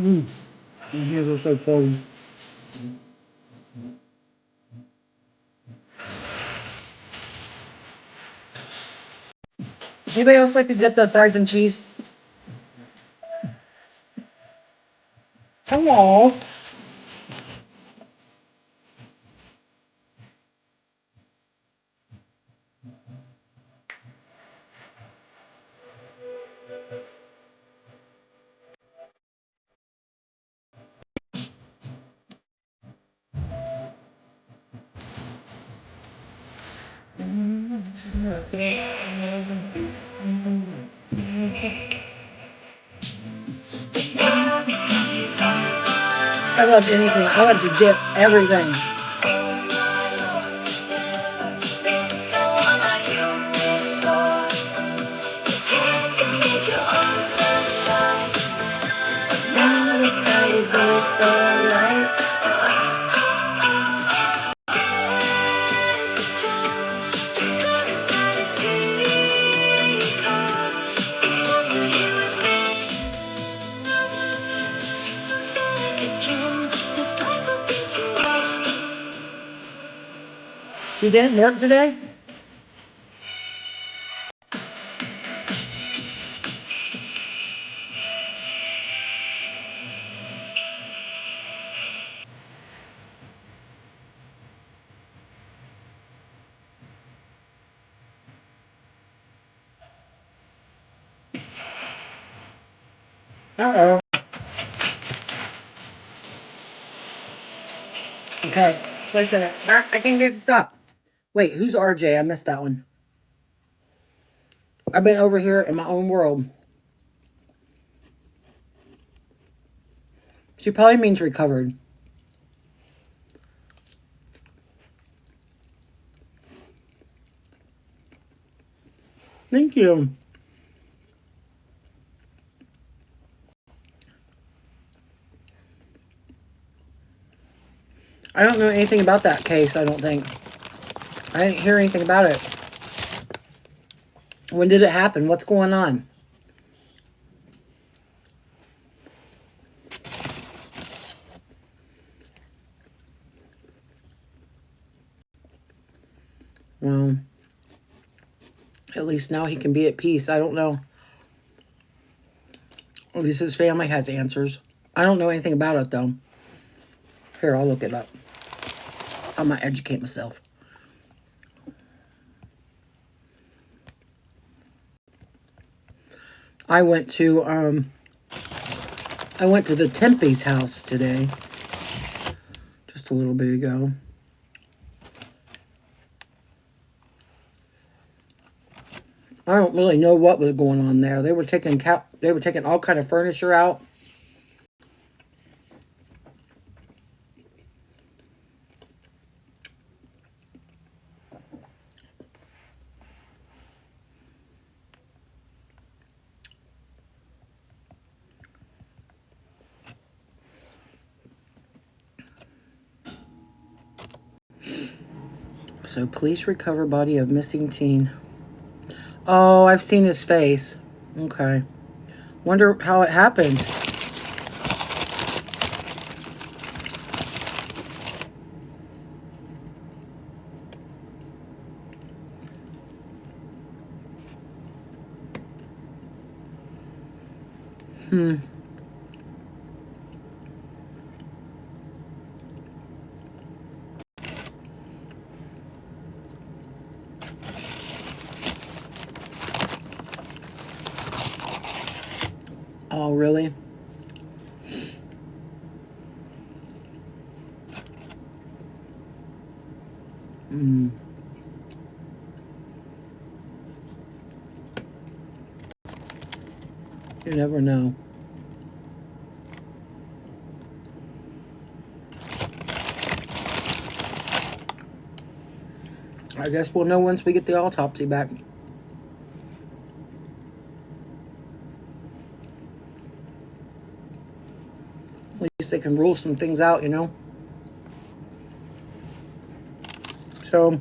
Mm. My hands are so cold. Anybody else like to dip the fries and cheese? Hello. I love anything. I love to dip everything. You didn't work today? Uh-oh. Okay. Wait a second. I can't get it to stop. Wait, who's RJ? I missed that one. I've been over here in my own world. She probably means recovered. Thank you. I don't know anything about that case, I don't think. I didn't hear anything about it. When did it happen? What's going on? Well, at least now he can be at peace. I don't know. At least his family has answers. I don't know anything about it, though. Here, I'll look it up. I might educate myself. I went to the Tempe's house today. Just a little bit ago. I don't really know what was going on there. They were taking all kind of furniture out. So, police recover body of missing teen. Oh, I've seen his face. Okay. Wonder how it happened. Oh, really? You never know. I guess we'll know once we get the autopsy back. At least they can rule some things out, you know? So,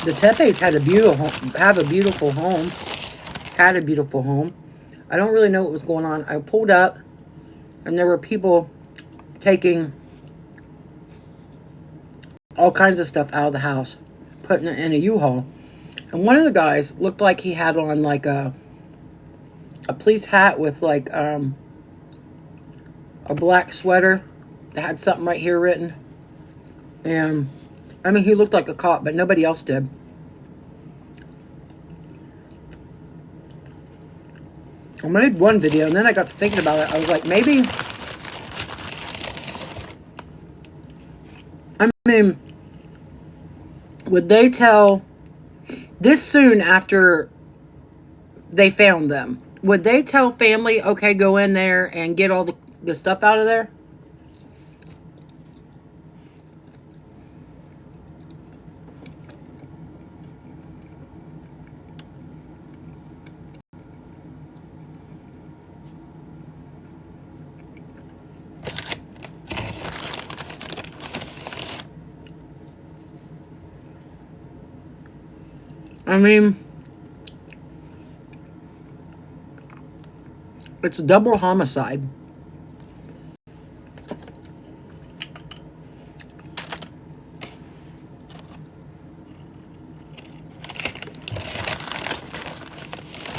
the Tepes have a beautiful home. Had a beautiful home. I don't really know what was going on. I pulled up. And there were people taking all kinds of stuff out of the house, putting it in a U-Haul. And one of the guys looked like he had on like a police hat with like a black sweater that had something right here written. And I mean, he looked like a cop, but nobody else did. I made one video, and then I got to thinking about it. I was like, maybe, I mean, would they tell this soon after they found them? Would they tell family, okay, go in there and get all the stuff out of there? I mean, it's a double homicide.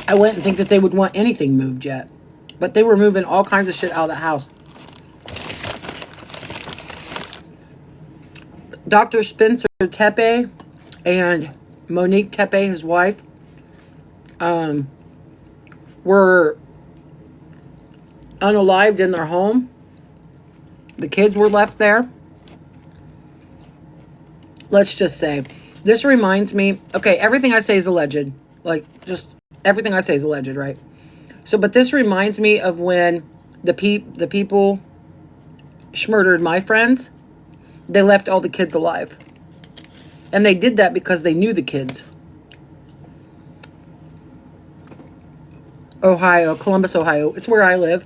I wouldn't think that they would want anything moved yet. But they were moving all kinds of shit out of the house. Dr. Spencer Tepe and Monique Tepe, his wife, were unalived in their home. The kids were left there. Let's just say, this reminds me, okay, everything I say is alleged. Like, just everything I say is alleged, right? So, but this reminds me of when the people murdered my friends. They left all the kids alive. And they did that because they knew the kids. Ohio, Columbus, Ohio. It's where I live.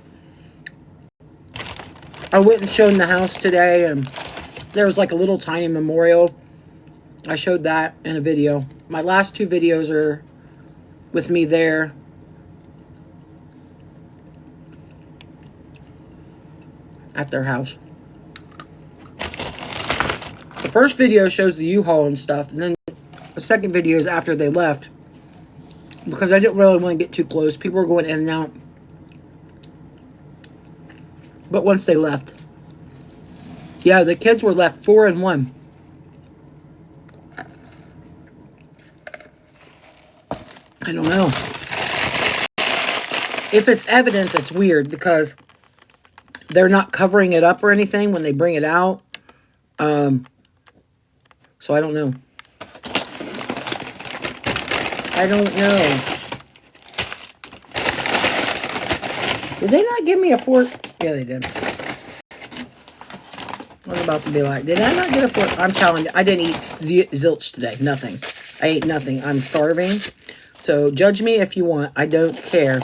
I went and showed the house today, and there was like a little tiny memorial. I showed that in a video. My last two videos are with me there. At their house. The first video shows the U-Haul and stuff, and then the second video is after they left. Because I didn't really want to get too close. People were going in and out. But once they left. Yeah, the kids were left 4 and 1. I don't know. If it's evidence, it's weird because they're not covering it up or anything when they bring it out. So I don't know. I don't know. Did they not give me a fork? Yeah, they did. I was about to be like, did I not get a fork? I'm telling you, I didn't eat zilch today. Nothing. I ate nothing. I'm starving. So judge me if you want. I don't care.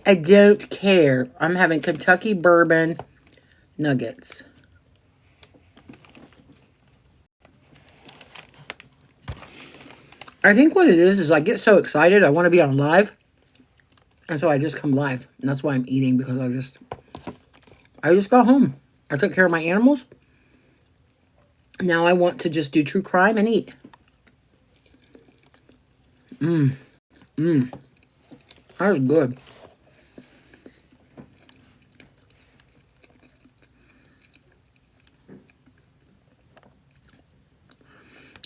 I don't care. I'm having Kentucky bourbon nuggets. I think what it is I get so excited. I want to be on live. And so I just come live. And that's why I'm eating, because I just got home. I took care of my animals. Now I want to just do true crime and eat. That was good.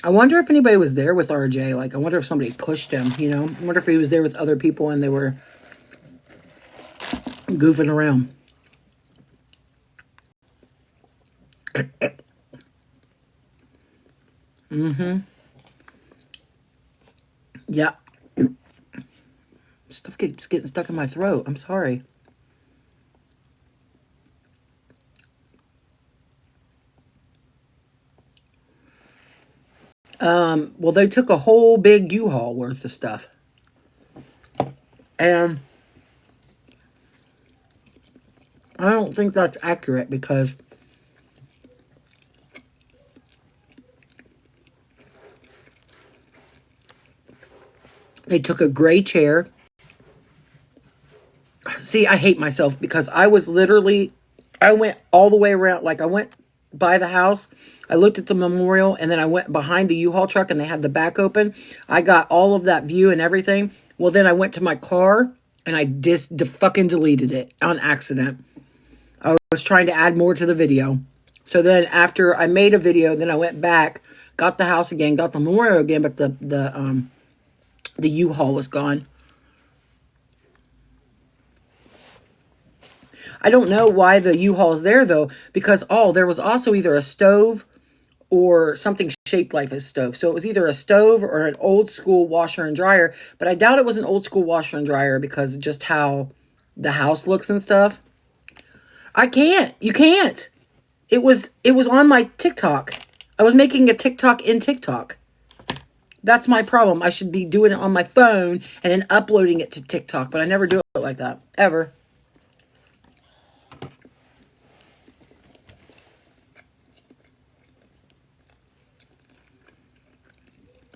I wonder if anybody was there with RJ. Like, I wonder if somebody pushed him, you know? I wonder if he was there with other people and they were goofing around. Yeah. Stuff keeps getting stuck in my throat. I'm sorry. Well, they took a whole big U-Haul worth of stuff. And I don't think that's accurate because they took a gray chair, See, I hate myself because I was literally, I went all the way around. Like I went by the house, I looked at the memorial, and then I went behind the U-Haul truck and they had the back open. I got all of that view and everything. Well, then I went to my car and I fucking deleted it on accident. I was trying to add more to the video. So then after I made a video, then I went back, got the house again, got the memorial again, but the U-Haul was gone. I don't know why the U-Haul is there, though, because, there was also either a stove or something shaped like a stove. So it was either a stove or an old school washer and dryer, but I doubt it was an old school washer and dryer because of just how the house looks and stuff. I can't. You can't. It was on my TikTok. I was making a TikTok in TikTok. That's my problem. I should be doing it on my phone and then uploading it to TikTok, but I never do it like that, ever.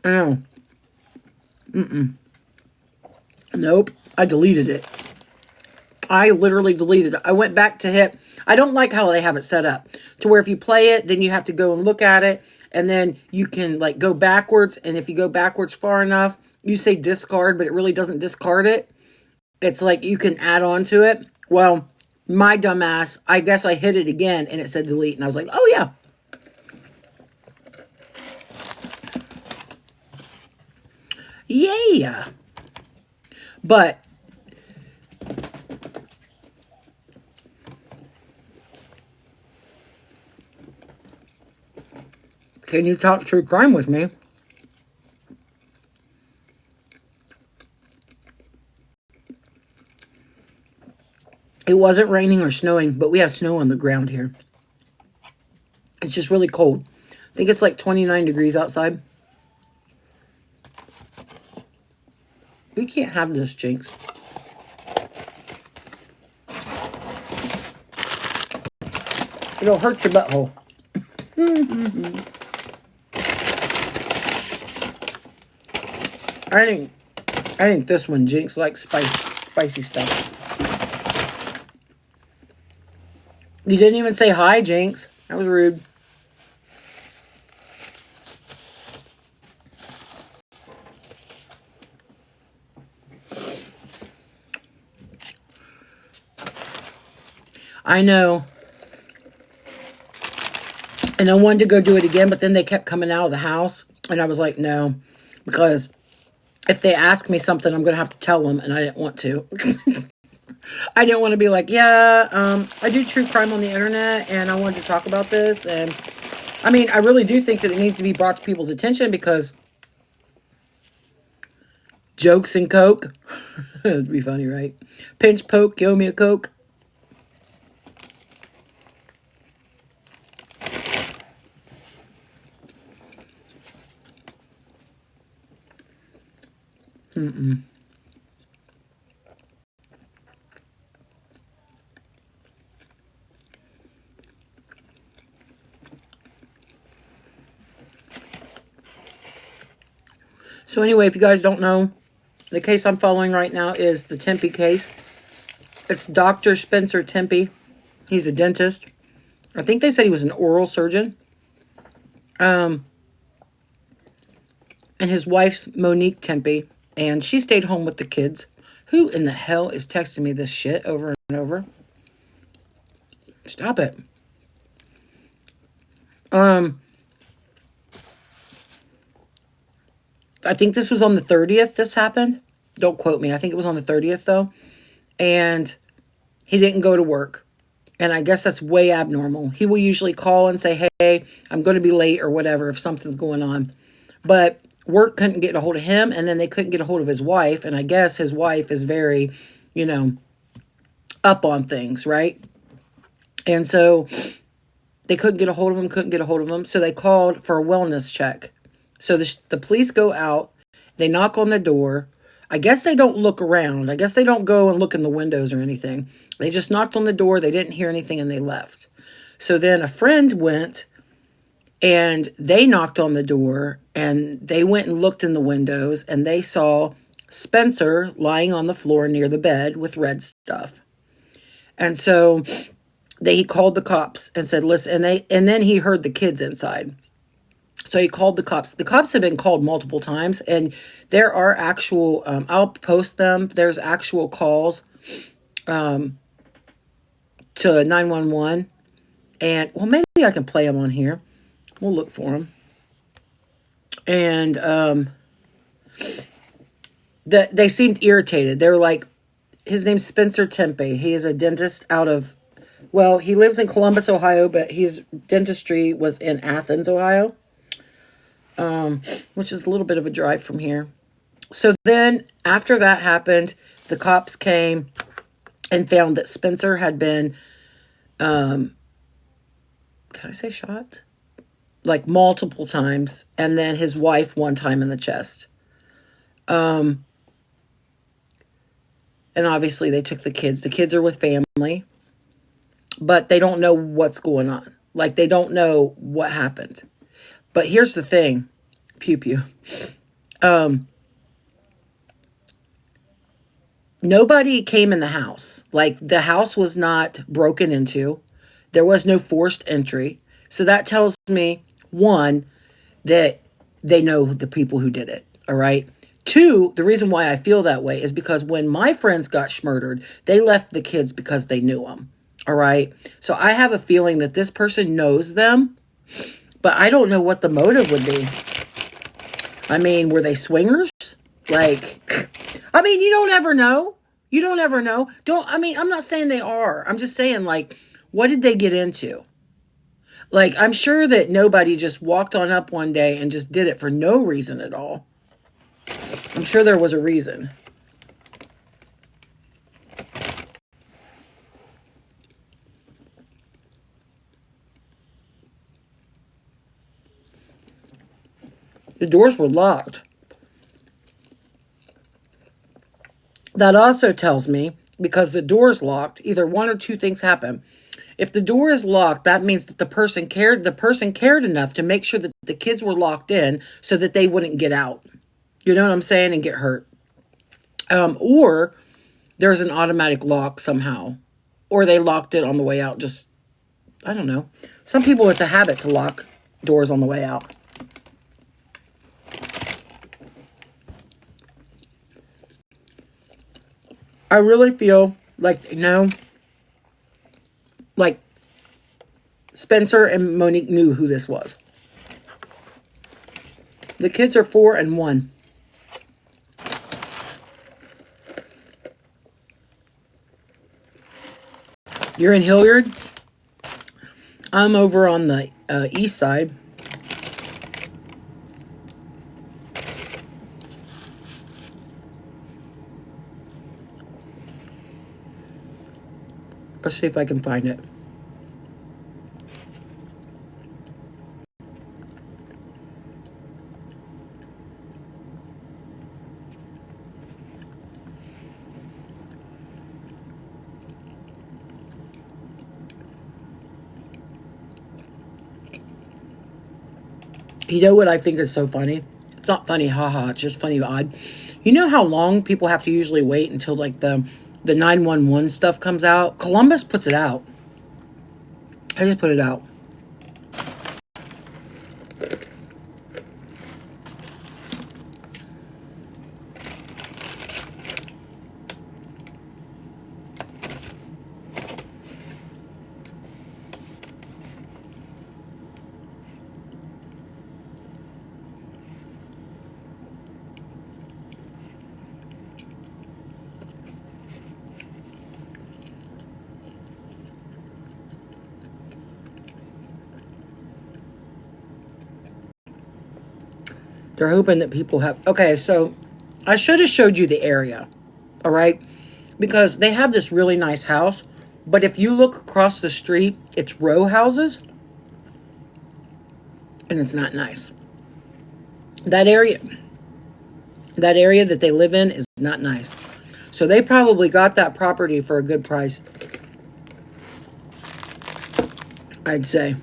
I know. Nope. I deleted it. I literally deleted it. I went back to hit. I don't like how they have it set up to where if you play it, then you have to go and look at it. And then you can like go backwards. And if you go backwards far enough, you say discard, but it really doesn't discard it. It's like you can add on to it. Well, my dumbass, I guess I hit it again and it said delete. And I was like, oh yeah. Yeah. But can you talk true crime with me? It wasn't raining or snowing, but we have snow on the ground here. It's just really cold. I think it's like 29 degrees outside. We can't have this, Jinx. It'll hurt your butthole. I think this one, Jinx, likes spicy stuff. You didn't even say hi, Jinx. That was rude. I know. And I wanted to go do it again, but then they kept coming out of the house. And I was like, no. Because if they ask me something, I'm going to have to tell them. And I didn't want to. I didn't want to be like, yeah, I do true crime on the internet. And I wanted to talk about this. And I mean, I really do think that it needs to be brought to people's attention. Because jokes and coke. It'd be funny, right? Pinch poke, give me a coke. So anyway, if you guys don't know, the case I'm following right now is the Tempe case. It's Dr. Spencer Tempe. He's a dentist. I think they said he was an oral surgeon. And his wife's Monique Tempe. And she stayed home with the kids. Who in the hell is texting me this shit over and over? Stop it. I think this was on the 30th this happened. Don't quote me. I think it was on the 30th, though. And he didn't go to work. And I guess that's way abnormal. He will usually call and say, hey, I'm going to be late or whatever if something's going on. But work couldn't get a hold of him, and then they couldn't get a hold of his wife. And I guess his wife is very, up on things, right? And so they couldn't get a hold of him, So they called for a wellness check. So the police go out, they knock on the door. I guess they don't look around. I guess they don't go and look in the windows or anything. They just knocked on the door, they didn't hear anything, and they left. So then a friend went, and they knocked on the door, and they went and looked in the windows, and they saw Spencer lying on the floor near the bed with red stuff. And so he called the cops and said, listen, and then he heard the kids inside. So he called the cops. The cops have been called multiple times, and there are actual, I'll post them. There's actual calls to 911. And, well, maybe I can play them on here. We'll look for them. And they seemed irritated. They were like, his name's Spencer Tempe. He is a dentist out of, well, he lives in Columbus, Ohio, but his dentistry was in Athens, Ohio, which is a little bit of a drive from here. So then after that happened, the cops came and found that Spencer had been, can I say shot? Like multiple times. And then his wife one time in the chest. And obviously they took the kids. The kids are with family. But they don't know what's going on. Like, they don't know what happened. But here's the thing. Pew pew. Nobody came in the house. Like, the house was not broken into. There was no forced entry. So that tells me, one, that they know the people who did it. All right. Two, the reason why I feel that way is because when my friends got schmurdered, they left the kids because they knew them. All right. So I have a feeling that this person knows them, but I don't know what the motive would be. I mean, were they swingers? Like, I mean, you don't ever know. You don't ever know. I'm not saying they are. I'm just saying, like, what did they get into? Like, I'm sure that nobody just walked on up one day and just did it for no reason at all. I'm sure there was a reason. The doors were locked. That also tells me, because the door's locked, either one or two things happen. If the door is locked, that means that the person cared enough to make sure that the kids were locked in so that they wouldn't get out. You know what I'm saying? And get hurt. Or there's an automatic lock somehow. Or they locked it on the way out. Just, I don't know. Some people, it's a habit to lock doors on the way out. I really feel like, like Spencer and Monique knew who this was. The kids are 4 and 1. You're in Hilliard. I'm over on the east side. Let's see if I can find it. You know what I think is so funny? It's not funny, haha. It's just funny, odd. You know how long people have to usually wait until like the 911 stuff comes out? Columbus puts it out. I just put it out. They're hoping that people have... Okay, so I should have showed you the area. All right? Because they have this really nice house. But if you look across the street, it's row houses. And it's not nice. That area that they live in is not nice. So they probably got that property for a good price, I'd say.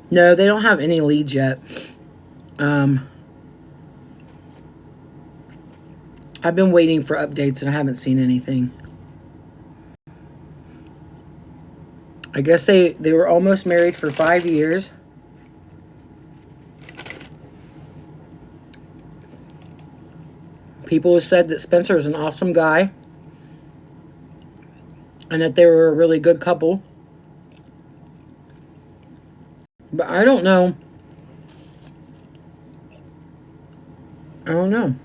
No, they don't have any leads yet. I've been waiting for updates and I haven't seen anything. I guess they were almost married for 5 years. People have said that Spencer is an awesome guy and that they were a really good couple. But I don't know. I don't know.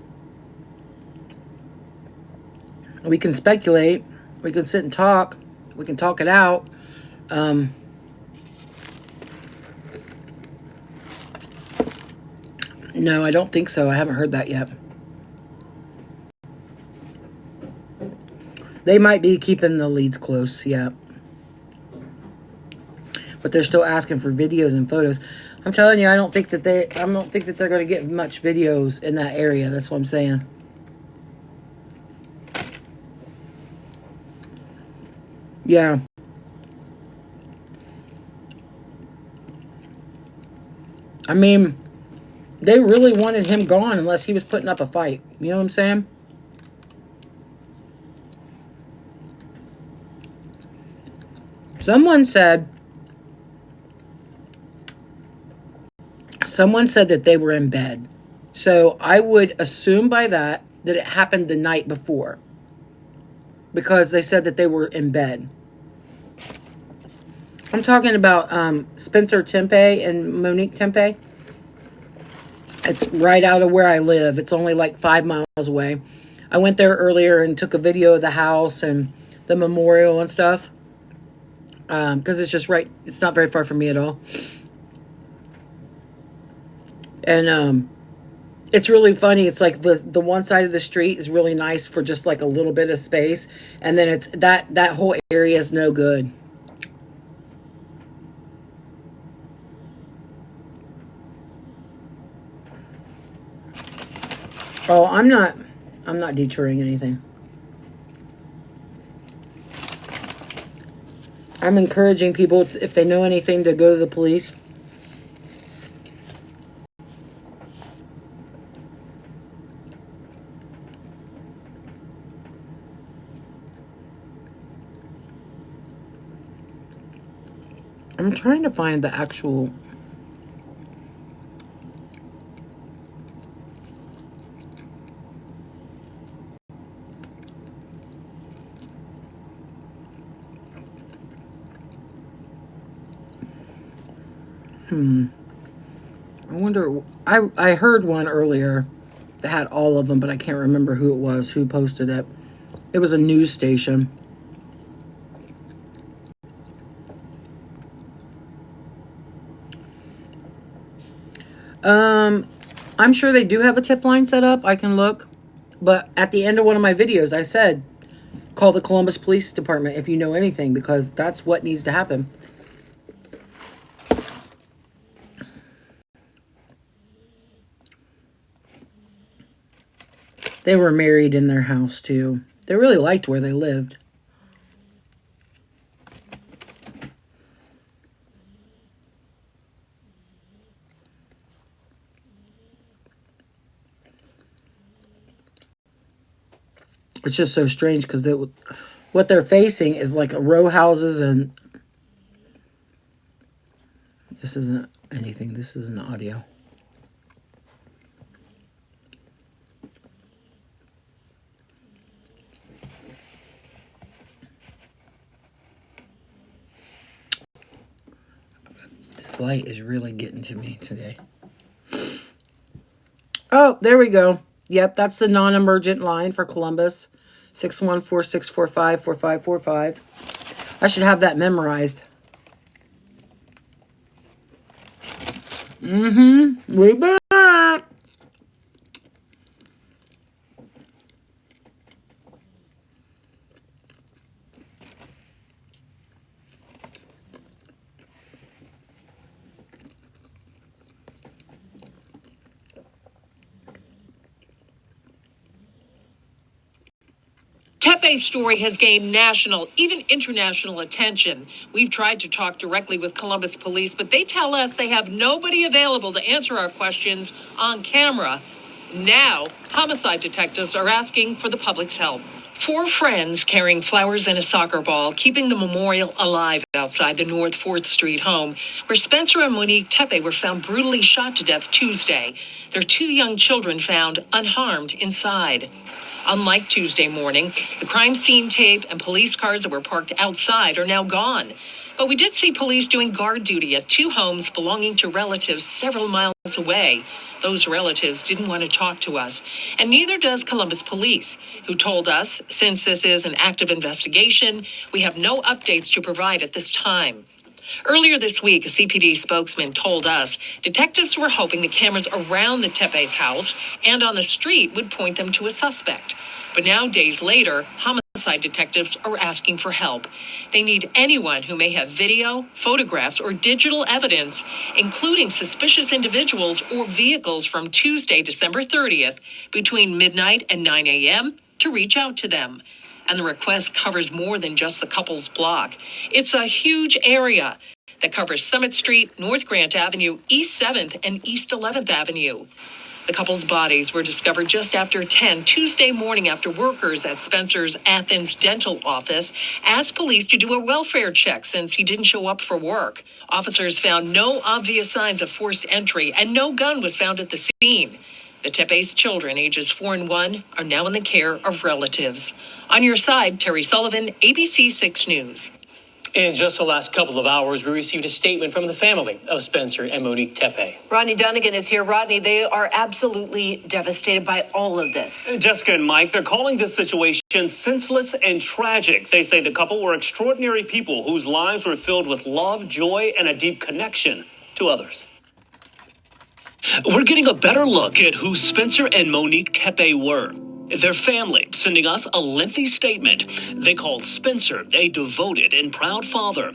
We can speculate. We can sit and talk. We can talk it out. No, I don't think so. I haven't heard that yet. They might be keeping the leads close, yeah. But they're still asking for videos and photos. I'm telling you, I don't think that they're going to get much videos in that area. That's what I'm saying. Yeah. I mean, they really wanted him gone unless he was putting up a fight. You know what I'm saying? Someone said that they were in bed. So I would assume by that it happened the night before. Because they said that they were in bed. I'm talking about Spencer Tempe and Monique Tempe. It's right out of where I live. It's only like 5 miles away. I went there earlier and took a video of the house and the memorial and stuff. Because it's just right. It's not very far from me at all. And it's really funny. It's like the one side of the street is really nice for just like a little bit of space. And then it's that whole area is no good. Oh, I'm not detouring anything. I'm encouraging people, if they know anything, to go to the police. I'm trying to find the actual... I wonder... I heard one earlier that had all of them, but I can't remember who it was, who posted it. It was a news station. I'm sure they do have a tip line set up. I can look. But at the end of one of my videos, I said, call the Columbus Police Department if you know anything, because that's what needs to happen. They were married in their house, too. They really liked where they lived. It's just so strange because what they're facing is like row houses, and this isn't anything. This isn't audio. This light is really getting to me today. Oh, there we go. Yep, that's the non-emergent line for Columbus. 614-645-4545. I should have that memorized. We back. Tepe's story has gained national, even international attention. We've tried to talk directly with Columbus police, but they tell us they have nobody available to answer our questions on camera. Now, homicide detectives are asking for the public's help. Four friends carrying flowers and a soccer ball, keeping the memorial alive outside the North 4th Street home, where Spencer and Monique Tepe were found brutally shot to death Tuesday. Their two young children found unharmed inside. Unlike Tuesday morning, the crime scene tape and police cars that were parked outside are now gone. But we did see police doing guard duty at two homes belonging to relatives several miles away. Those relatives didn't want to talk to us, and neither does Columbus Police, who told us, since this is an active investigation, we have no updates to provide at this time. Earlier this week, a CPD spokesman told us detectives were hoping the cameras around the Tepe's house and on the street would point them to a suspect. But now, days later, homicide detectives are asking for help. They need anyone who may have video, photographs, or digital evidence, including suspicious individuals or vehicles from Tuesday, December 30th, between midnight and 9 a.m., to reach out to them. And the request covers more than just the couple's block. It's a huge area that covers Summit Street, North Grant Avenue, East 7th, and East 11th Avenue. The couple's bodies were discovered just after 10 Tuesday morning after workers at Spencer's Athens dental office asked police to do a welfare check since he didn't show up for work. Officers found no obvious signs of forced entry and no gun was found at the scene. The Tepe's children, ages 4 and 1, are now in the care of relatives. On your side, Terry Sullivan, ABC 6 News. In just the last couple of hours, we received a statement from the family of Spencer and Monique Tepe. Rodney Dunnigan is here. Rodney, they are absolutely devastated by all of this. Jessica and Mike, they're calling this situation senseless and tragic. They say the couple were extraordinary people whose lives were filled with love, joy, and a deep connection to others. We're getting a better look at who Spencer and Monique Tepe were. Their family sending us a lengthy statement. They called Spencer a devoted and proud father,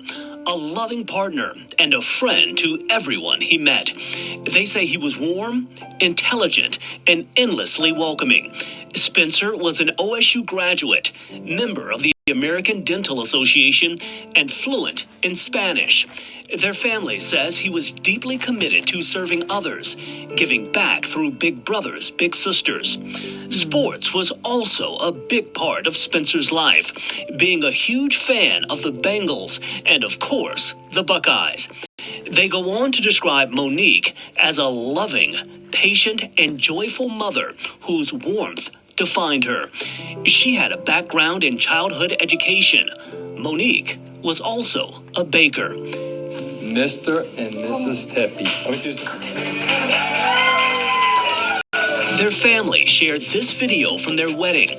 a loving partner, and a friend to everyone he met. They say he was warm, intelligent, and endlessly welcoming. Spencer was an OSU graduate, member of the American Dental Association, and fluent in Spanish. Their family says he was deeply committed to serving others, giving back through big brothers, big sisters. Sports was also a big part of Spencer's life, being a huge fan of the Bengals and, of course, the Buckeyes. They go on to describe Monique as a loving, patient, and joyful mother whose warmth defined her. She had a background in childhood education. Monique was also a baker. Mr. and Mrs. Tepe. Their family shared this video from their wedding.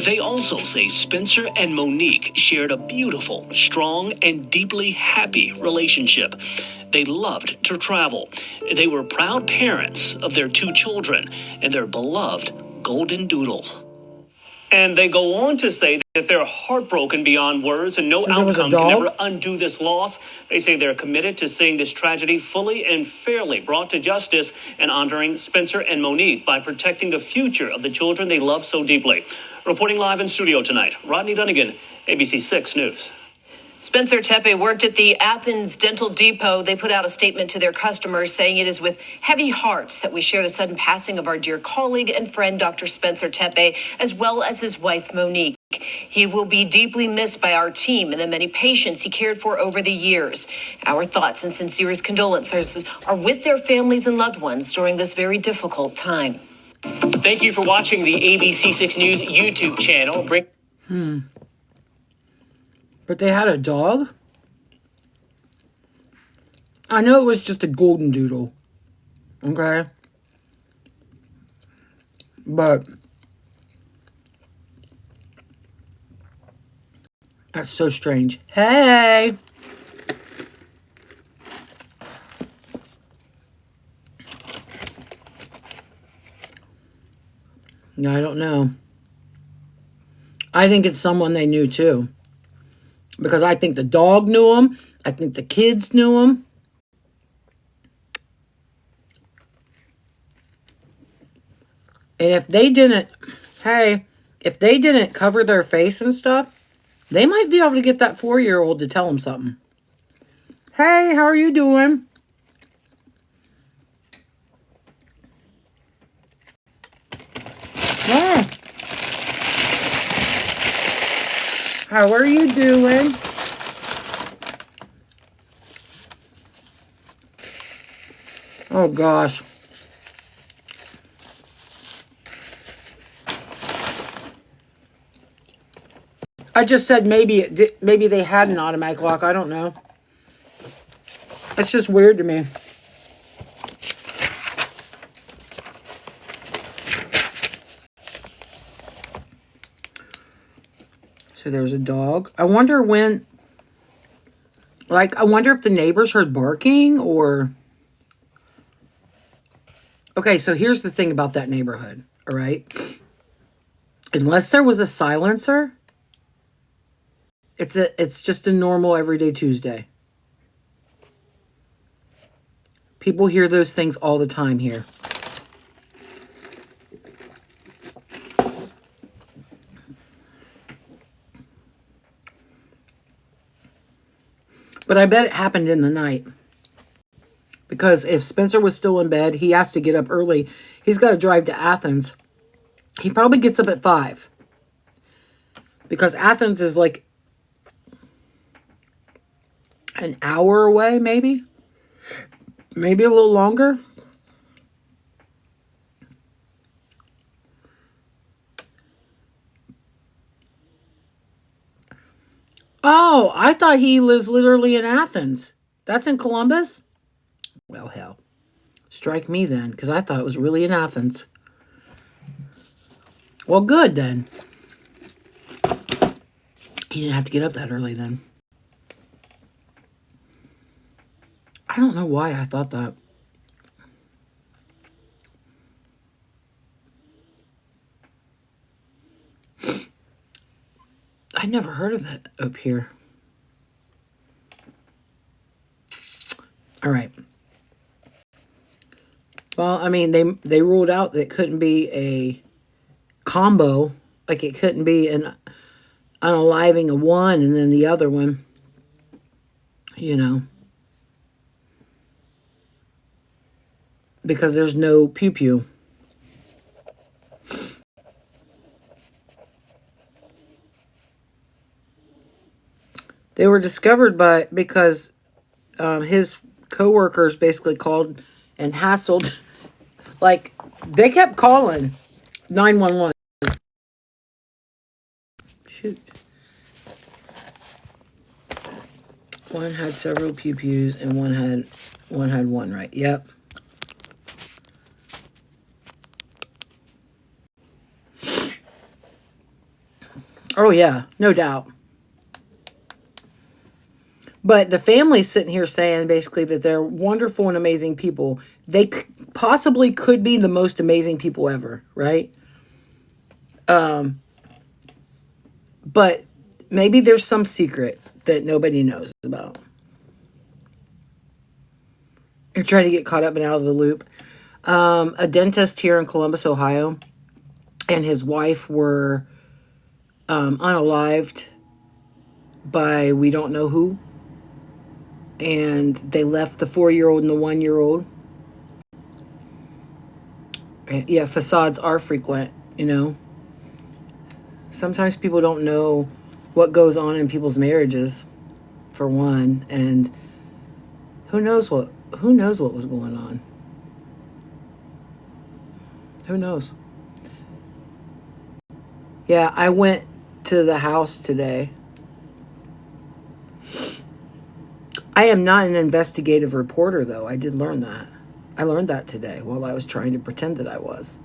They also say Spencer and Monique shared a beautiful, strong, and deeply happy relationship. They loved to travel. They were proud parents of their two children and their beloved golden doodle. And they go on to say that they're heartbroken beyond words and no outcome can ever undo this loss. They say they're committed to seeing this tragedy fully and fairly brought to justice and honoring Spencer and Monique by protecting the future of the children they love so deeply. Reporting live in studio tonight, Rodney Dunnigan, ABC 6 News. Spencer Tepe worked at the Athens Dental Depot. They put out a statement to their customers saying it is with heavy hearts that we share the sudden passing of our dear colleague and friend, Dr. Spencer Tepe, as well as his wife, Monique. He will be deeply missed by our team and the many patients he cared for over the years. Our thoughts and sincerest condolences are with their families and loved ones during this very difficult time. Thank you for watching the ABC 6 News YouTube channel. But they had a dog? I know it was just a golden doodle. Okay? But that's so strange. Hey! No, I don't know. I think it's someone they knew too. Because I think the dog knew him. I think the kids knew him. And if they didn't cover their face and stuff, they might be able to get that 4-year-old to tell him something. Hey, how are you doing? Yeah. How are you doing? Oh, gosh. I just said maybe maybe they had an automatic lock. I don't know. It's just weird to me. So there's a dog. I wonder when, like, I wonder if the neighbors heard barking or... Okay, so here's the thing about that neighborhood, all right? Unless there was a silencer, it's just a normal everyday Tuesday. People hear those things all the time here. But I bet it happened in the night. Because if Spencer was still in bed, he has to get up early. He's got to drive to Athens. He probably gets up at 5. Because Athens is like an hour away, maybe. Maybe a little longer. Oh, I thought he lives literally in Athens. That's in Columbus? Well, hell. Strike me then, because I thought it was really in Athens. Well, good then. He didn't have to get up that early then. I don't know why I thought that. I never heard of that up here. All right. Well, I mean, they ruled out that it couldn't be a combo. Like, it couldn't be an unaliving of one and then the other one. You know. Because there's no pew-pew. They were discovered because his coworkers basically called and hassled. Like, they kept calling 911. Shoot. One had several pew-pews and one had one, right? Yep. Oh, yeah. No doubt. But the family's sitting here saying basically that they're wonderful and amazing people. They possibly could be the most amazing people ever, right? But maybe there's some secret that nobody knows about. You're trying to get caught up and out of the loop. A dentist here in Columbus, Ohio, and his wife were unalived by we don't know who. And they left the 4-year-old and the 1-year-old. Yeah, facades are frequent, you know. Sometimes people don't know what goes on in people's marriages, for one, and who knows what was going on. Who knows? Yeah, I went to the house today. I am not an investigative reporter, though. I did learn that. I learned that today while I was trying to pretend that I was.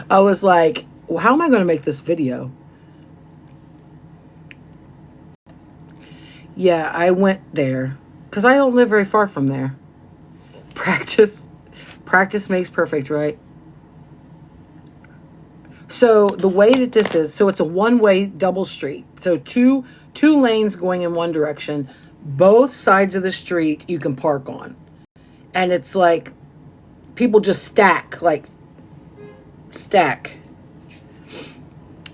I was like, well, how am I going to make this video? Yeah, I went there because I don't live very far from there. Practice makes perfect, right? So the way that this is, so it's a one-way double street. So two lanes going in one direction. Both sides of the street you can park on. And it's like people just stack.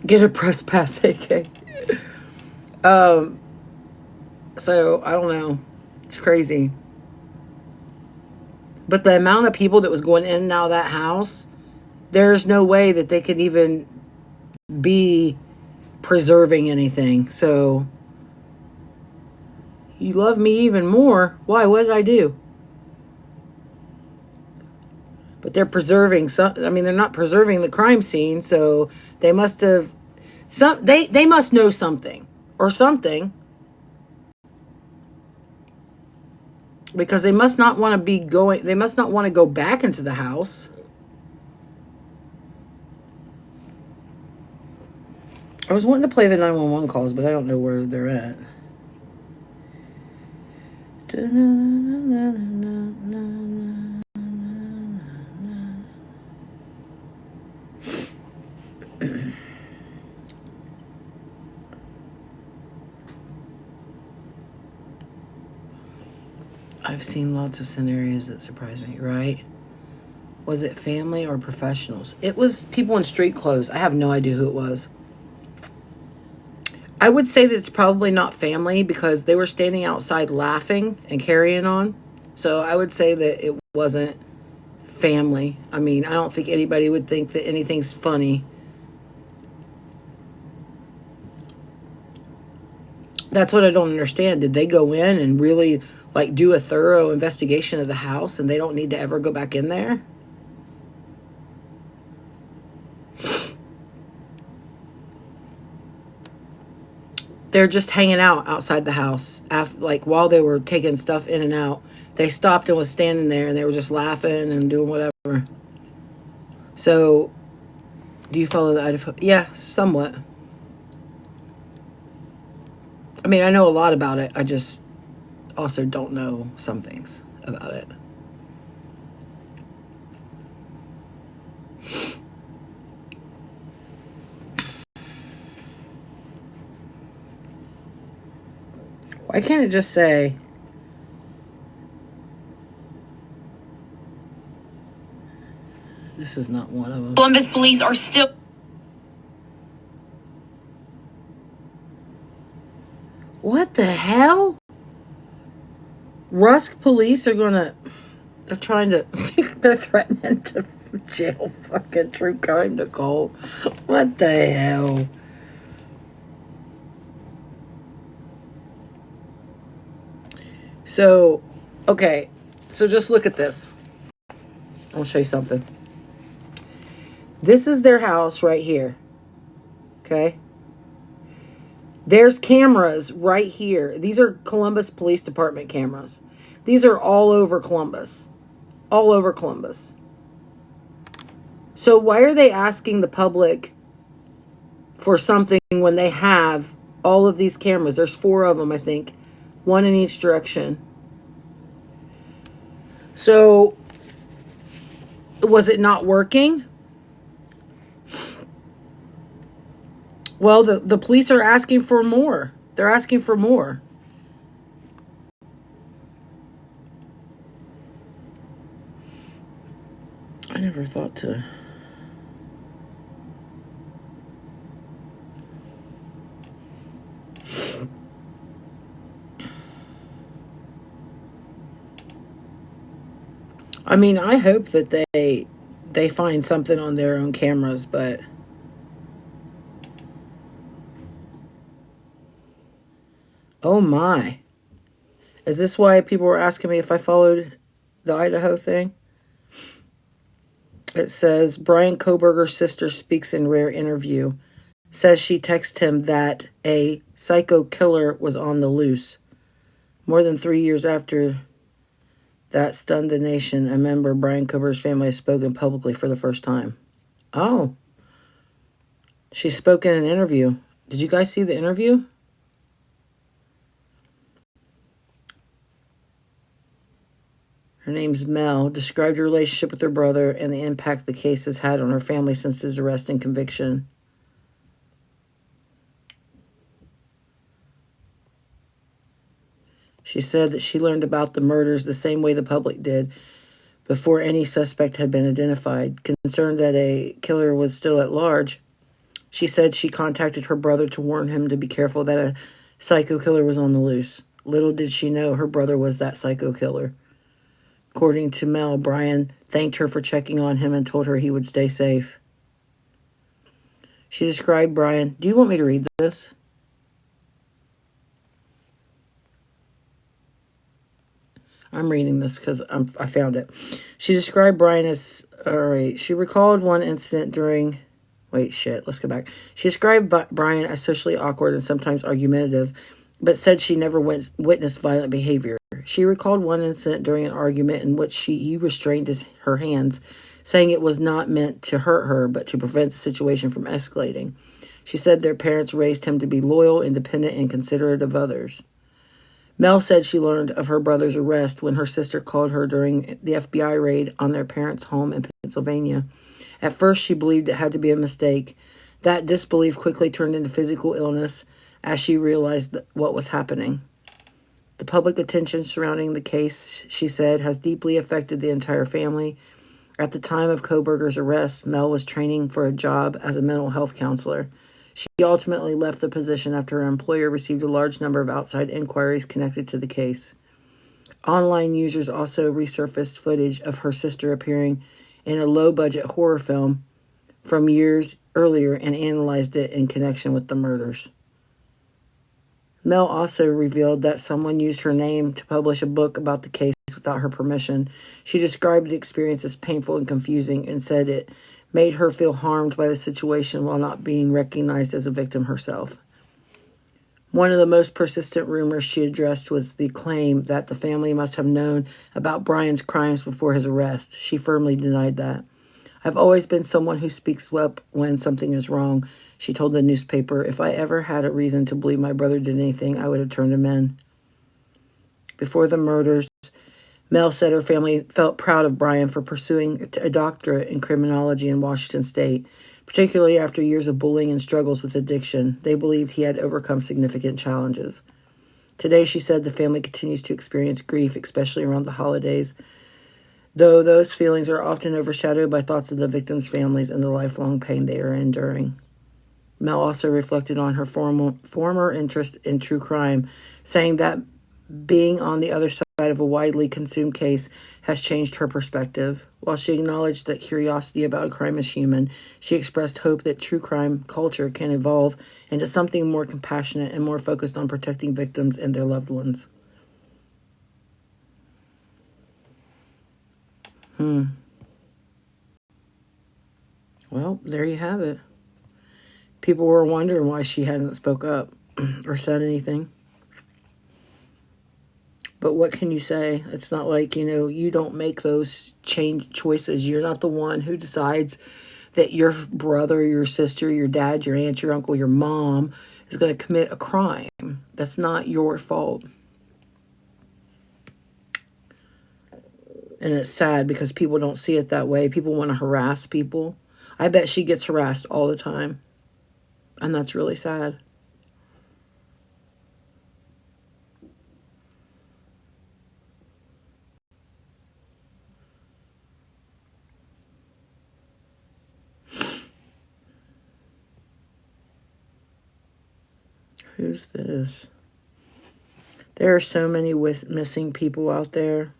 Get a press pass, AK. So I don't know. It's crazy. But the amount of people that was going in and out of that house, there's no way that they could even be preserving anything. So, you love me even more. Why? What did I do? But they're preserving some. I mean, they're not preserving the crime scene, so they must have they must know something or something, because they must not want to be going. They must not want to go back into the house. I was wanting to play the 911 calls, but I don't know where they're at. I've seen lots of scenarios that surprise me, right? Was it family or professionals? It was people in street clothes. I have no idea who it was. I would say that it's probably not family because they were standing outside laughing and carrying on. So I would say that it wasn't family. I mean, I don't think anybody would think that anything's funny. That's what I don't understand. Did they go in and really like do a thorough investigation of the house and they don't need to ever go back in there? They're just hanging out outside the house. Like while they were taking stuff in and out, they stopped and was standing there and they were just laughing and doing whatever. So, do you follow the Idaho? Yeah, somewhat. I mean, I know a lot about it. I just also don't know some things about it. Why can't it just say... This is not one of them. Columbus police are still... What the hell? Rusk police are gonna... They're trying to... They're threatening to jail fucking true crime Nicole. What the hell? So, okay. So just look at this. I'll show you something. This is their house right here. Okay? There's cameras right here. These are Columbus Police Department cameras. These are all over Columbus. All over Columbus. So why are they asking the public for something when they have all of these cameras? There's 4 of them, I think. 1 in each direction. So, was it not working? Well, the police are asking for more. They're asking for more. I never thought to... I mean, I hope that they find something on their own cameras, but... Oh my. Is this why people were asking me if I followed the Idaho thing? It says, Brian Koberger's sister speaks in rare interview. Says she texted him that a psycho killer was on the loose. More than 3 years after that stunned the nation, a member of Brian Koberger's family has spoken publicly for the first time. Oh. She spoke in an interview. Did you guys see the interview? Her name's Mel. Described her relationship with her brother and the impact the case has had on her family since his arrest and conviction. She said that she learned about the murders the same way the public did, before any suspect had been identified. Concerned that a killer was still at large, she said she contacted her brother to warn him to be careful that a psycho killer was on the loose. Little did she know her brother was that psycho killer. According to Mel, Brian thanked her for checking on him and told her he would stay safe. She described Brian. Do you want me to read this? I'm reading this because I found it. She described Brian as, all right, she recalled one incident during, wait, shit, let's go back. She described Brian as socially awkward and sometimes argumentative, but said she never witnessed violent behavior. She recalled one incident during an argument in which he restrained her hands, saying it was not meant to hurt her, but to prevent the situation from escalating. She said their parents raised him to be loyal, independent, and considerate of others. Mel said she learned of her brother's arrest when her sister called her during the FBI raid on their parents' home in Pennsylvania. At first, she believed it had to be a mistake. That disbelief quickly turned into physical illness as she realized what was happening. The public attention surrounding the case, she said, has deeply affected the entire family. At the time of Koberger's arrest, Mel was training for a job as a mental health counselor. She ultimately left the position after her employer received a large number of outside inquiries connected to the case. Online users also resurfaced footage of her sister appearing in a low-budget horror film from years earlier and analyzed it in connection with the murders. Mel also revealed that someone used her name to publish a book about the case without her permission. She described the experience as painful and confusing and said it made her feel harmed by the situation while not being recognized as a victim herself. One of the most persistent rumors she addressed was the claim that the family must have known about Brian's crimes before his arrest. She firmly denied that. I've always been someone who speaks up when something is wrong, she told the newspaper. If I ever had a reason to believe my brother did anything, I would have turned him in. Before the murders, Mel said her family felt proud of Brian for pursuing a doctorate in criminology in Washington State, particularly after years of bullying and struggles with addiction. They believed he had overcome significant challenges. Today, she said the family continues to experience grief, especially around the holidays, though those feelings are often overshadowed by thoughts of the victims' families and the lifelong pain they are enduring. Mel also reflected on her former interest in true crime, saying that being on the other side of a widely consumed case has changed her perspective. While she acknowledged that curiosity about crime is human, she expressed hope that true crime culture can evolve into something more compassionate and more focused on protecting victims and their loved ones. Well, there you have it. People were wondering why she hadn't spoke up or said anything. But what can you say? It's not like, you don't make those choices. You're not the one who decides that your brother, your sister, your dad, your aunt, your uncle, your mom is going to commit a crime. That's not your fault. And it's sad because people don't see it that way. People want to harass people. I bet she gets harassed all the time. And that's really sad. Who's this? There are so many missing people out there.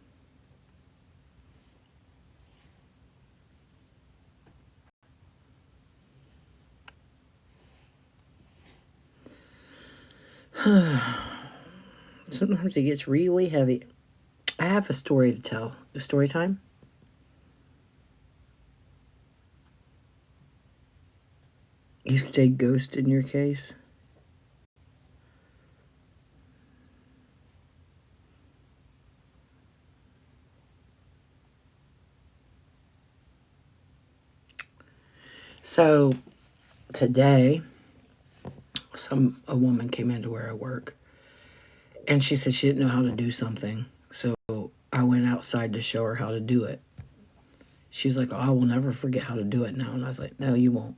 Sometimes it gets really heavy. I have a story to tell. Story time? You stayed ghost in your case? So, today, a woman came into where I work, and she said she didn't know how to do something. So, I went outside to show her how to do it. She's like, oh, I will never forget how to do it now. And I was like, no, you won't.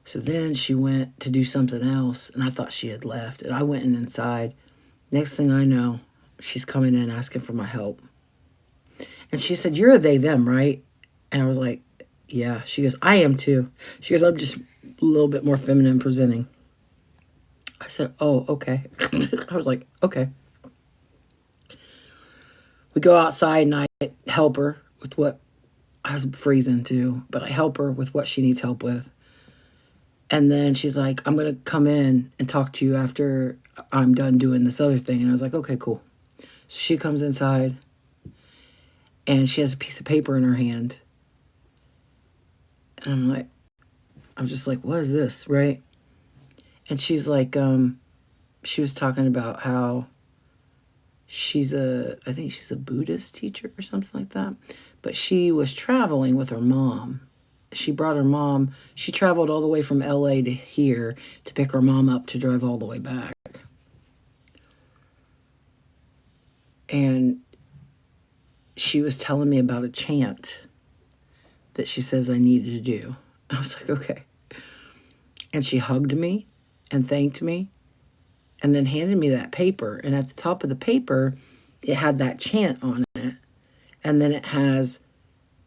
So then she went to do something else, and I thought she had left. And I went inside. Next thing I know, she's coming in asking for my help. And she said, you're a they, them, right? And I was like, yeah. She goes, I am too. She goes, I'm just a little bit more feminine presenting. I said, oh, okay. I was like, okay. We go outside and I help her with what, I was freezing too, but I help her with what she needs help with. And then she's like, I'm going to come in and talk to you after I'm done doing this other thing. And I was like, okay, cool. So she comes inside and she has a piece of paper in her hand. And I'm just like, what is this, right? And she's like, she was talking about how I think she's a Buddhist teacher or something like that. But she was traveling with her mom. She brought her mom. She traveled all the way from LA to here to pick her mom up to drive all the way back. And she was telling me about a chant that she says I needed to do. I was like, okay. And she hugged me and thanked me and then handed me that paper. And at the top of the paper, it had that chant on it. And then it has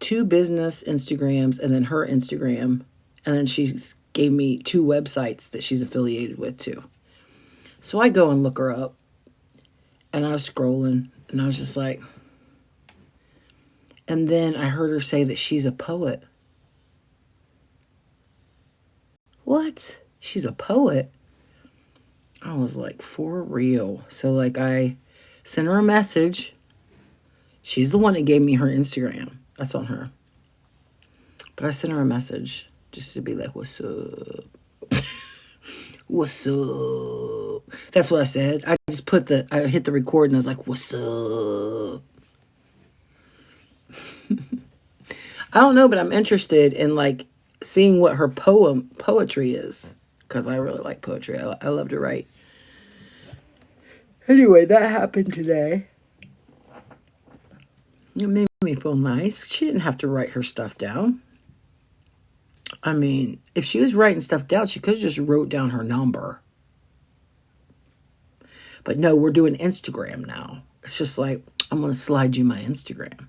2 business Instagrams and then her Instagram. And then she gave me 2 websites that she's affiliated with too. So I go and look her up. And I was scrolling and I was just like, and then I heard her say that she's a poet. What? She's a poet? I was like, for real. So like I sent her a message. She's the one that gave me her Instagram. That's on her. But I sent her a message just to be like, what's up? What's up? That's what I said. I just I hit the record and I was like, what's up? I don't know, but I'm interested in like seeing what her poetry is. Because I really like poetry. I love to write. Anyway, that happened today. It made me feel nice. She didn't have to write her stuff down. I mean, if she was writing stuff down, she could have just wrote down her number. But no, we're doing Instagram now. It's just like, I'm going to slide you my Instagram.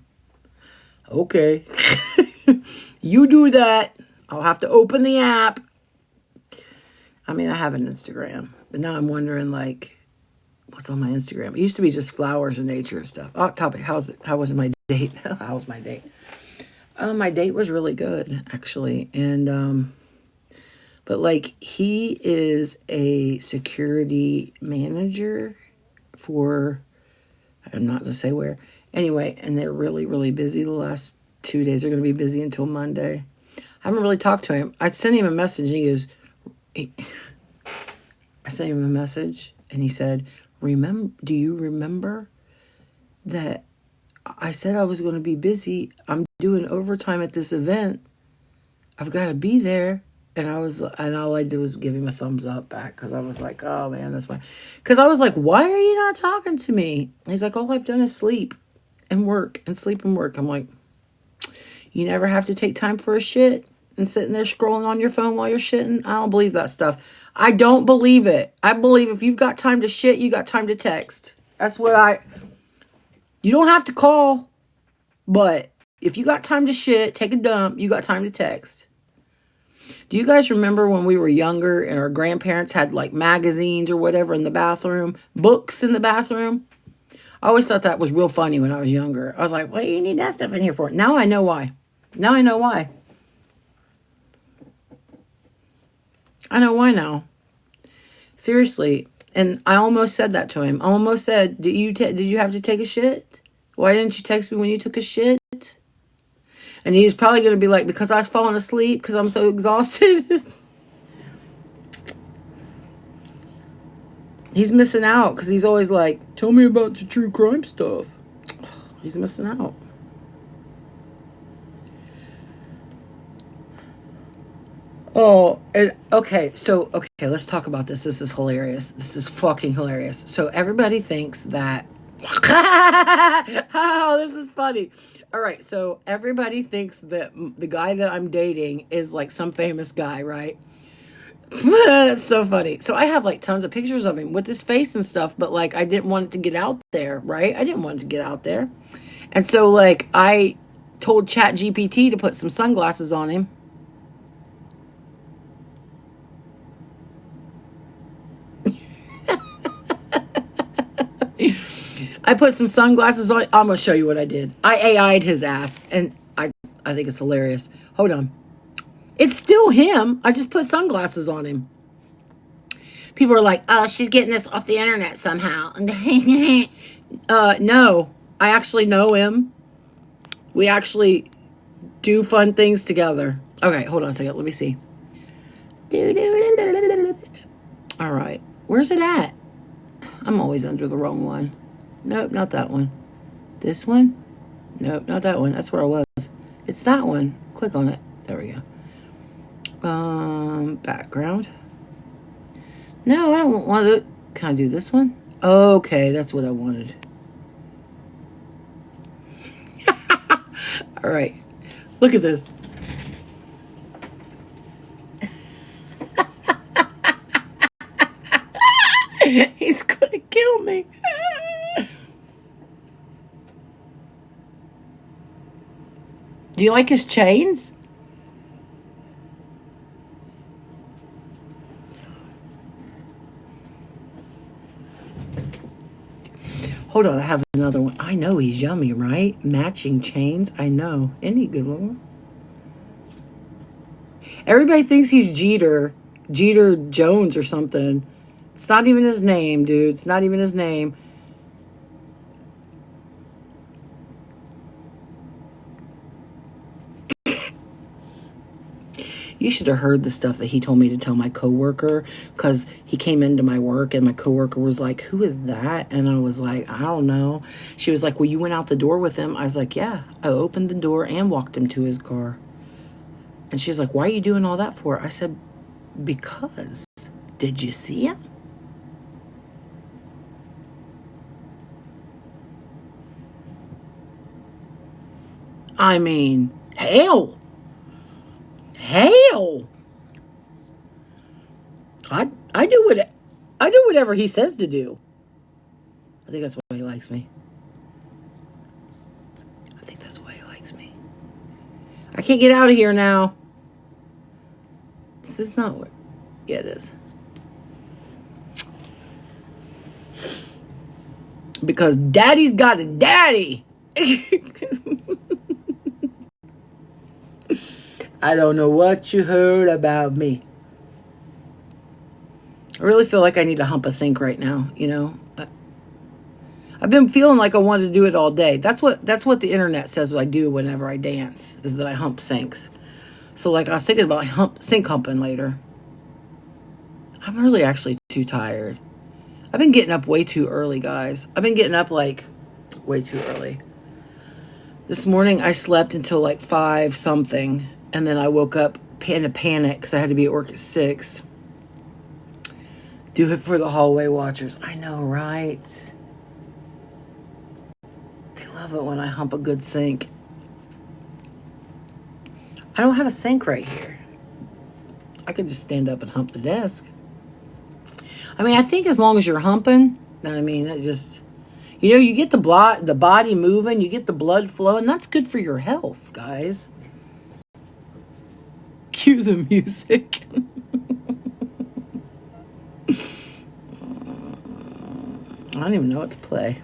Okay. You do that. I'll have to open the app. I mean, I have an Instagram. But now I'm wondering, like, what's on my Instagram? It used to be just flowers and nature and stuff. Oh, topic. How was my date? How was my date? My date was really good, actually. And, but like, he is a security manager for, I'm not going to say where. Anyway, and they're really, really busy the last 2 days. They're going to be busy until Monday. I haven't really talked to him. I sent him a message and he goes, I sent him a message and he said, do you remember that I said I was going to be busy? I'm doing overtime at this event. I've got to be there. And all I did was give him a thumbs up back because I was like, oh man, that's why. Because I was like, why are you not talking to me? And he's like, all I've done is sleep and work and sleep and work. I'm like, you never have to take time for a shit and sitting there scrolling on your phone while you're shitting. I don't believe that stuff. I don't believe it. I believe if you've got time to shit, you got time to text. That's what you don't have to call, but if you got time to shit, take a dump, you got time to text. Do you guys remember when we were younger and our grandparents had like magazines or whatever in the bathroom, books in the bathroom? I always thought that was real funny when I was younger. I was like, what do you need that stuff in here for? Now I know why. Now I know why. I know why now. Seriously. And I almost said that to him. I almost said, did you have to take a shit? Why didn't you text me when you took a shit? And he's probably going to be like, because I was falling asleep because I'm so exhausted. He's missing out because he's always like, tell me about the true crime stuff. He's missing out. Oh, and okay, let's talk about this. This is hilarious. This is fucking hilarious. So everybody thinks that, oh, this is funny. All right, so everybody thinks that the guy that I'm dating is like some famous guy, right? That's so funny. So I have like tons of pictures of him with his face and stuff, but like I didn't want it to get out there, right? I didn't want it to get out there. And so like I told ChatGPT to put some sunglasses on him. I put some sunglasses on. I'm going to show you what I did. I AI'd his ass, and I think it's hilarious. Hold on. It's still him. I just put sunglasses on him. People are like, oh, she's getting this off the internet somehow. No, I actually know him. We actually do fun things together. Okay, hold on a second. Let me see. All right. Where's it at? I'm always under the wrong one. Nope, not that one. This one? Nope, not that one. That's where I was. It's that one. Click on it. There we go. Background. No, I don't want to. Can I do this one? Okay, that's what I wanted. All right. Look at this. He's gonna kill me. Do you like his chains? Hold on, I have another one. I know he's yummy, right? Matching chains. I know. Isn't he good looking? Everybody thinks he's Jeter Jones or something. It's not even his name, dude. It's not even his name. You should have heard the stuff that he told me to tell my coworker, because he came into my work and my coworker was like, who is that? And I was like, I don't know. She was like, well, you went out the door with him. I was like, yeah, I opened the door and walked him to his car. And she's like, why are you doing all that for? I said, because. Did you see him? I mean, hell. I do whatever he says to do. I think that's why he likes me. I can't get out of here now. This is not what. Yeah, it is. Because daddy's got a daddy. I don't know what you heard about me. I really feel like I need to hump a sink right now, you know? I've been feeling like I wanted to do it all day. That's what the internet says I do whenever I dance, is that I hump sinks. So like I was thinking about sink humping later. I'm really actually too tired. I've been getting up way too early, guys. I've been getting up like way too early. This morning I slept until like 5 something, and then I woke up in a panic because I had to be at work at 6. Do it for the hallway watchers. I know, right? They love it when I hump a good sink. I don't have a sink right here. I could just stand up and hump the desk. I mean, I think as long as you're humping, I mean, it just, you know, you get the body moving, you get the blood flowing. That's good for your health, guys. Cue the music. I don't even know what to play.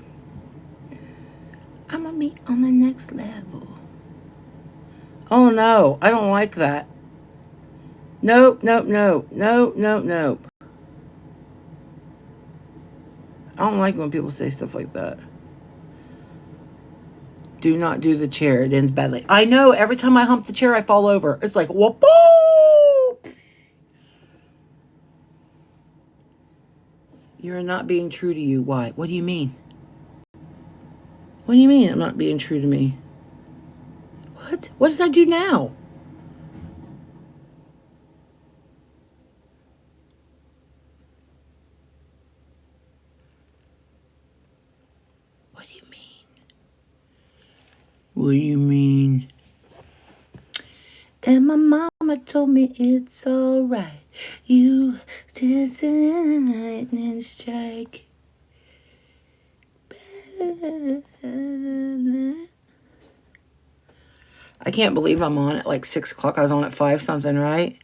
I'm gonna be on the next level. Oh no, I don't like that. Nope. I don't like when people say stuff like that. Do not do the chair. It ends badly. I know. Every time I hump the chair, I fall over. It's like, whoop. You're not being true to you. Why? What do you mean? What do you mean I'm not being true to me? What? What did I do now? What do you mean? What do you mean? And my mama told me it's alright. You still in the lightning strike. I can't believe I'm on at like 6 o'clock. I was on at 5 something, right?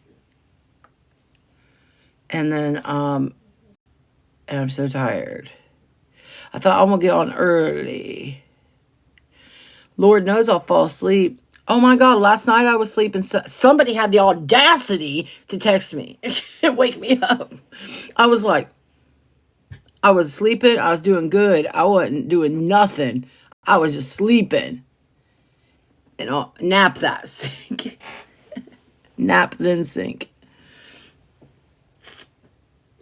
And then, and I'm so tired. I thought I'm gonna get on early. Lord knows I'll fall asleep. Oh my God, last night I was sleeping. Somebody had the audacity to text me and wake me up. I was like, I was sleeping. I was doing good. I wasn't doing nothing. I was just sleeping. And I'll nap that sink. Nap then sink.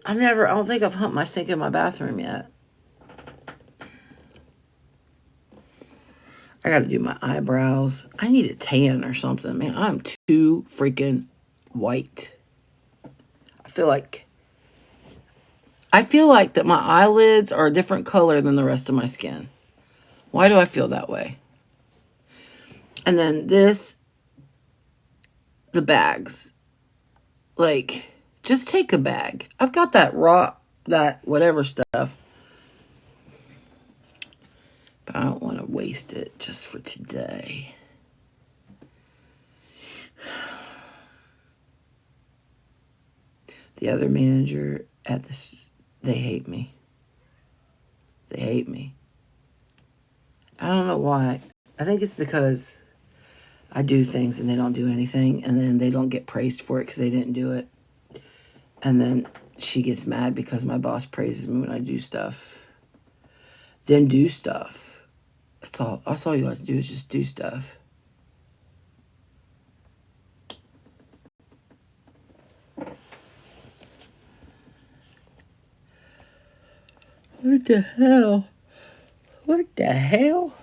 I don't think I've humped my sink in my bathroom yet. I got to do my eyebrows. I need a tan or something. Man, I'm too freaking white. I feel like that my eyelids are a different color than the rest of my skin. Why do I feel that way? And then the bags. Like, just take a bag. I've got that whatever stuff. But I don't want to waste it just for today. The other manager at they hate me. They hate me. I don't know why. I think it's because I do things and they don't do anything, and then they don't get praised for it because they didn't do it. And then she gets mad because my boss praises me when I do stuff. Then do stuff. That's all you have to do is just do stuff. What the hell? What the hell?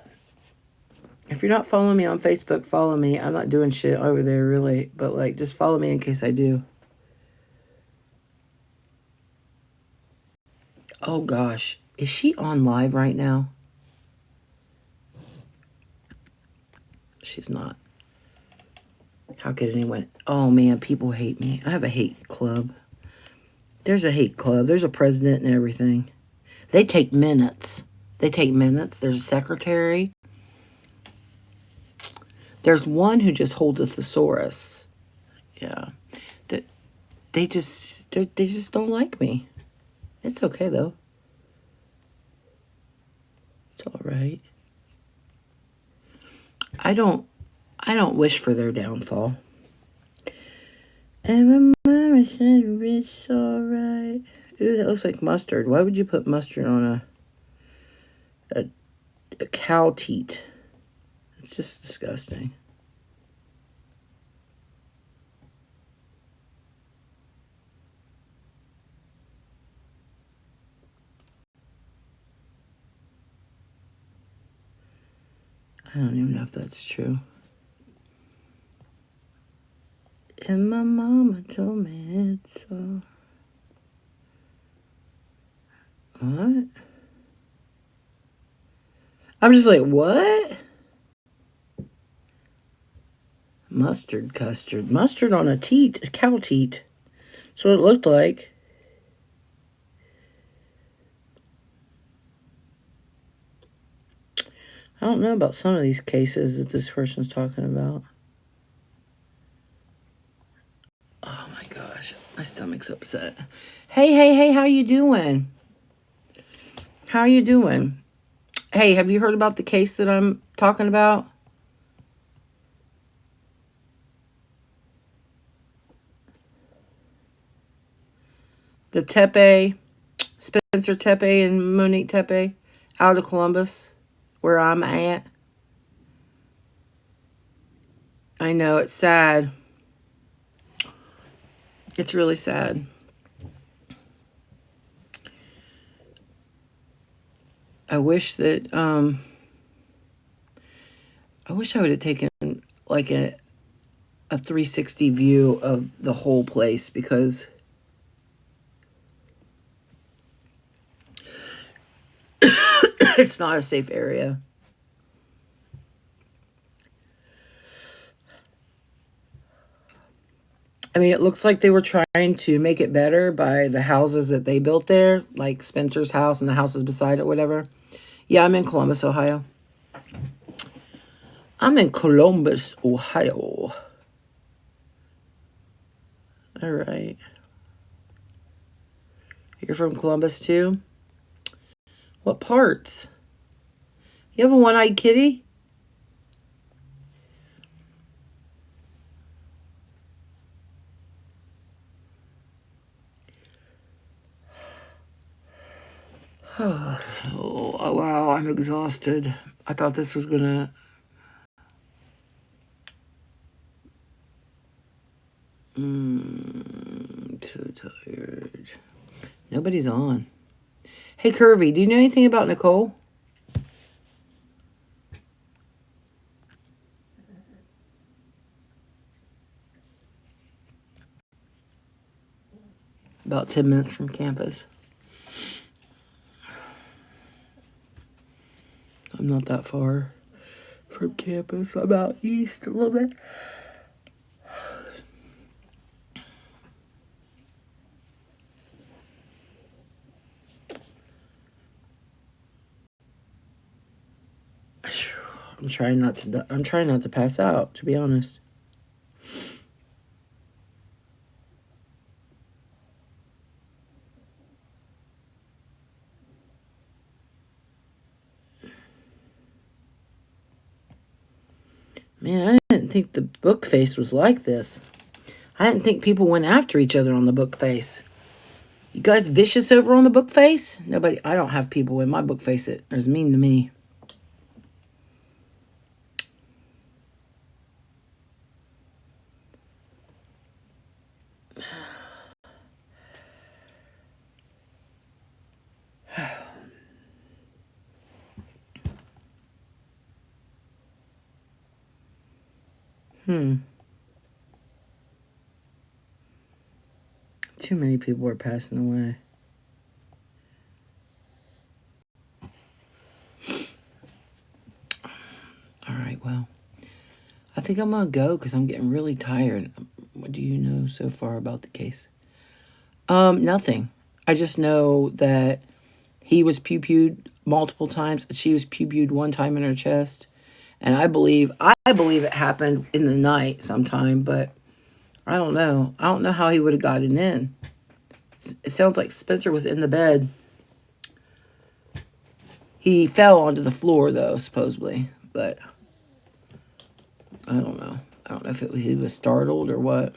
If you're not following me on Facebook, follow me. I'm not doing shit over there, really. But, like, just follow me in case I do. Oh, gosh. Is she on live right now? She's not. How could anyone... Oh, man, people hate me. I have a hate club. There's a hate club. There's a president and everything. They take minutes. There's a secretary. There's one who just holds a thesaurus. Yeah. They just don't like me. It's okay, though. It's all right. I don't wish for their downfall. And my mama said it's all right. Ooh, that looks like mustard. Why would you put mustard on a cow teat? It's just disgusting. I don't even know if that's true. And my mama told me it's all... What? I'm just like, what? Mustard custard. Mustard on a cow teat. That's what it looked like. I don't know about some of these cases that this person's talking about. Oh my gosh, my stomach's upset. Hey, how you doing? How you doing? Hey, have you heard about the case that I'm talking about? The Spencer Tepe and Monique Tepe out of Columbus, where I'm at. I know, it's sad. It's really sad. I wish that, I wish I would have taken like a 360 view of the whole place, because it's not a safe area. I mean, it looks like they were trying to make it better by the houses that they built there, like Spencer's house and the houses beside it, whatever. Yeah, I'm in Columbus, Ohio. I'm in Columbus, Ohio. All right. You're from Columbus, too? What parts? You have a one-eyed kitty? Oh, wow, I'm exhausted. I thought this was gonna... so tired. Nobody's on. Hey, Curvy, do you know anything about Nicole? About 10 minutes from campus. I'm not that far from campus. I'm out east a little bit. I'm trying not to pass out, to be honest. Man, I didn't think the book face was like this. I didn't think people went after each other on the book face. You guys vicious over on the book face? Nobody. I don't have people in my book face that are as mean to me. Too many people are passing away. All right, well, I think I'm going to go because I'm getting really tired. What do you know so far about the case? Nothing. I just know that he was pew-pewed multiple times. She was pew-pewed one time in her chest. And I believe it happened in the night sometime, but I don't know. I don't know how he would have gotten in. It sounds like Spencer was in the bed. He fell onto the floor, though, supposedly. But I don't know. I don't know if he was startled or what.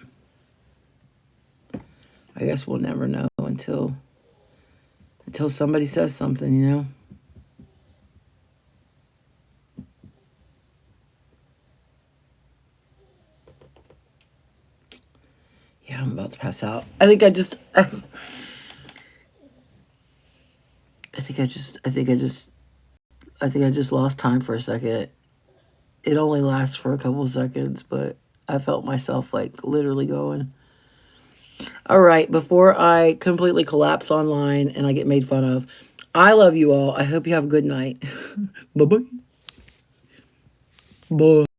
I guess we'll never know until somebody says something, you know? Yeah, I'm about to pass out. I think I just lost time for a second. It only lasts for a couple of seconds, but I felt myself like literally going. All right, before I completely collapse online and I get made fun of, I love you all. I hope you have a good night. Bye-bye. Bye.